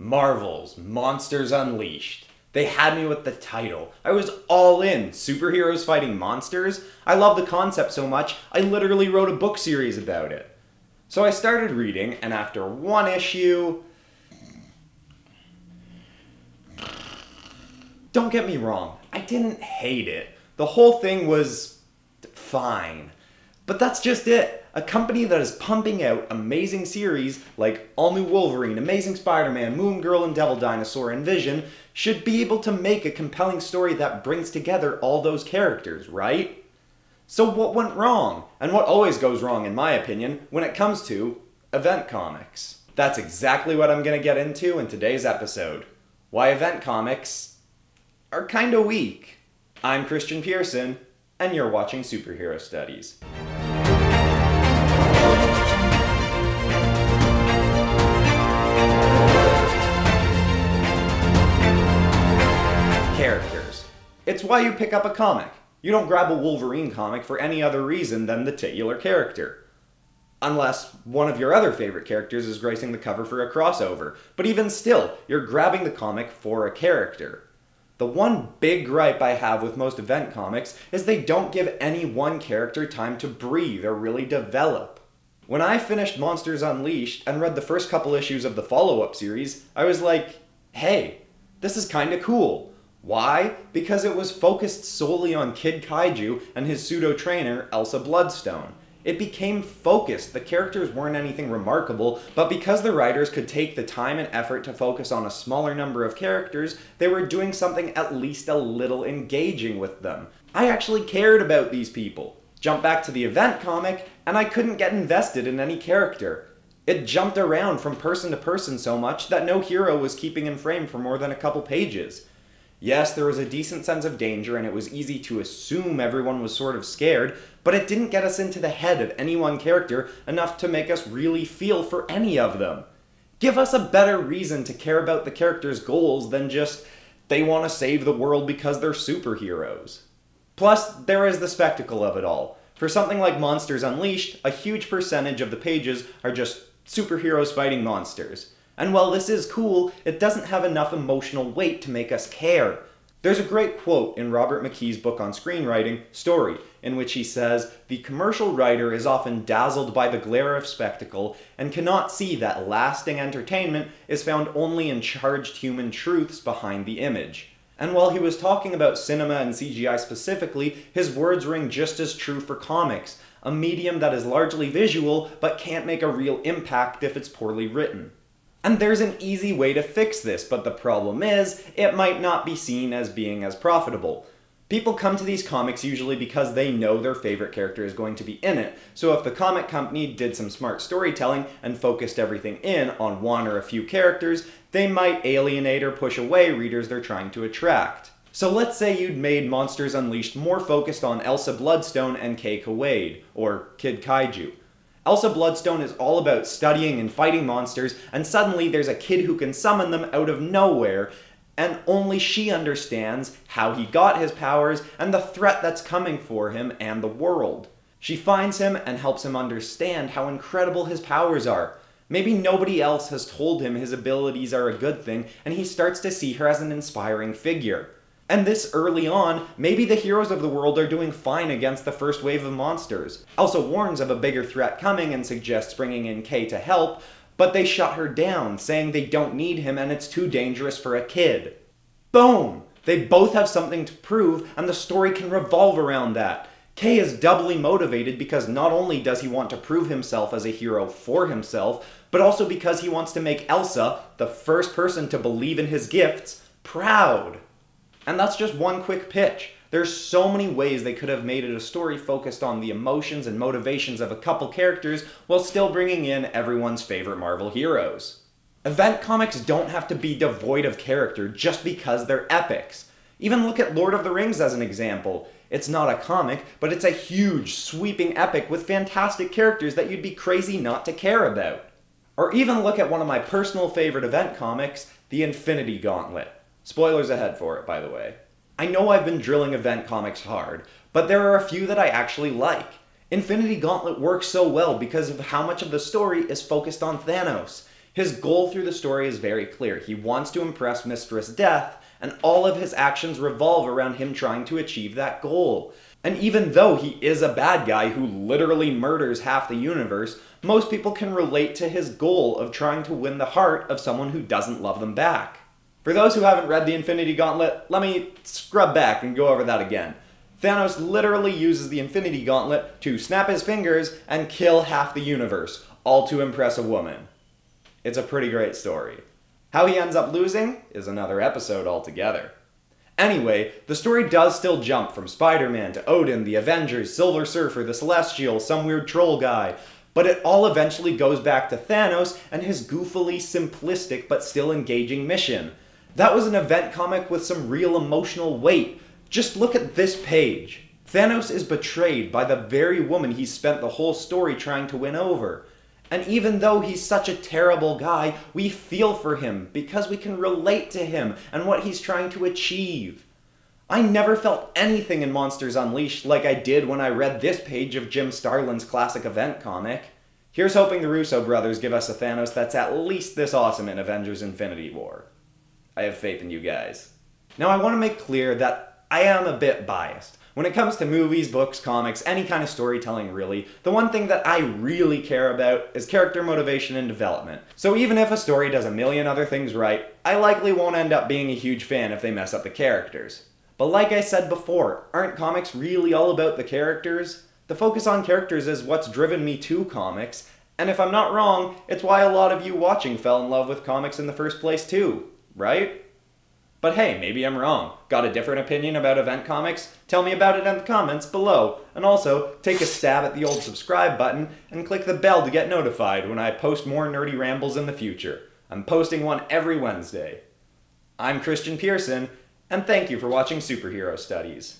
Marvel's Monsters Unleashed. They had me with the title. I was all in. Superheroes fighting monsters? I love the concept so much, I literally wrote a book series about it. So I started reading, and after one issue... Don't get me wrong, I didn't hate it. The whole thing was... fine. But that's just it. A company that is pumping out amazing series like All New Wolverine, Amazing Spider-Man, Moon Girl and Devil Dinosaur, and Vision should be able to make a compelling story that brings together all those characters, right? So what went wrong? And what always goes wrong, in my opinion, when it comes to event comics? That's exactly what I'm going to get into in today's episode. Why event comics are kinda weak. I'm Christian Pearson, and you're watching Superhero Studies. Characters. It's why you pick up a comic. You don't grab a Wolverine comic for any other reason than the titular character. Unless one of your other favorite characters is gracing the cover for a crossover. But even still, you're grabbing the comic for a character. The one big gripe I have with most event comics is they don't give any one character time to breathe or really develop. When I finished Monsters Unleashed and read the first couple issues of the follow-up series, I was like, hey, this is kinda cool. Why? Because it was focused solely on Kid Kaiju and his pseudo-trainer, Elsa Bloodstone. It became focused. The characters weren't anything remarkable, but because the writers could take the time and effort to focus on a smaller number of characters, they were doing something at least a little engaging with them. I actually cared about these people. Jump back to the event comic, and I couldn't get invested in any character. It jumped around from person to person so much that no hero was keeping in frame for more than a couple pages. Yes, there was a decent sense of danger and it was easy to assume everyone was sort of scared, but it didn't get us into the head of any one character enough to make us really feel for any of them. Give us a better reason to care about the characters' goals than just, they want to save the world because they're superheroes. Plus, there is the spectacle of it all. For something like Monsters Unleashed, a huge percentage of the pages are just superheroes fighting monsters. And while this is cool, it doesn't have enough emotional weight to make us care. There's a great quote in Robert McKee's book on screenwriting, Story, in which he says, "The commercial writer is often dazzled by the glare of spectacle and cannot see that lasting entertainment is found only in charged human truths behind the image." And while he was talking about cinema and CGI specifically, his words ring just as true for comics, a medium that is largely visual but can't make a real impact if it's poorly written. And there's an easy way to fix this, but the problem is, it might not be seen as being as profitable. People come to these comics usually because they know their favorite character is going to be in it, so if the comic company did some smart storytelling and focused everything in on one or a few characters, they might alienate or push away readers they're trying to attract. So let's say you'd made Monsters Unleashed more focused on Elsa Bloodstone and Kei Kawade, or Kid Kaiju. Elsa Bloodstone is all about studying and fighting monsters, and suddenly there's a kid who can summon them out of nowhere, and only she understands how he got his powers and the threat that's coming for him and the world. She finds him and helps him understand how incredible his powers are. Maybe nobody else has told him his abilities are a good thing, and he starts to see her as an inspiring figure. And this early on, maybe the heroes of the world are doing fine against the first wave of monsters. Elsa warns of a bigger threat coming and suggests bringing in Kei to help, but they shut her down, saying they don't need him and it's too dangerous for a kid. Boom! They both have something to prove, and the story can revolve around that. Kei is doubly motivated because not only does he want to prove himself as a hero for himself, but also because he wants to make Elsa, the first person to believe in his gifts, proud. And that's just one quick pitch. There's so many ways they could have made it a story focused on the emotions and motivations of a couple characters while still bringing in everyone's favorite Marvel heroes. Event comics don't have to be devoid of character just because they're epics. Even look at Lord of the Rings as an example. It's not a comic, but it's a huge, sweeping epic with fantastic characters that you'd be crazy not to care about. Or even look at one of my personal favorite event comics, The Infinity Gauntlet. Spoilers ahead for it, by the way. I know I've been drilling event comics hard, but there are a few that I actually like. Infinity Gauntlet works so well because of how much of the story is focused on Thanos. His goal through the story is very clear. He wants to impress Mistress Death, and all of his actions revolve around him trying to achieve that goal. And even though he is a bad guy who literally murders half the universe, most people can relate to his goal of trying to win the heart of someone who doesn't love them back. For those who haven't read the Infinity Gauntlet, let me scrub back and go over that again. Thanos literally uses the Infinity Gauntlet to snap his fingers and kill half the universe, all to impress a woman. It's a pretty great story. How he ends up losing is another episode altogether. Anyway, the story does still jump from Spider-Man to Odin, the Avengers, Silver Surfer, the Celestial, some weird troll guy, but it all eventually goes back to Thanos and his goofily simplistic but still engaging mission. That was an event comic with some real emotional weight. Just look at this page. Thanos is betrayed by the very woman he spent the whole story trying to win over. And even though he's such a terrible guy, we feel for him because we can relate to him and what he's trying to achieve. I never felt anything in Monsters Unleashed like I did when I read this page of Jim Starlin's classic event comic. Here's hoping the Russo brothers give us a Thanos that's at least this awesome in Avengers Infinity War. I have faith in you guys. Now I want to make clear that I am a bit biased. When it comes to movies, books, comics, any kind of storytelling really, the one thing that I really care about is character motivation and development. So even if a story does a million other things right, I likely won't end up being a huge fan if they mess up the characters. But like I said before, aren't comics really all about the characters? The focus on characters is what's driven me to comics, and if I'm not wrong, it's why a lot of you watching fell in love with comics in the first place too, right? But hey, maybe I'm wrong. Got a different opinion about event comics? Tell me about it in the comments below. And also, take a stab at the old subscribe button and click the bell to get notified when I post more nerdy rambles in the future. I'm posting one every Wednesday. I'm Christian Pearson, and thank you for watching Superhero Studies.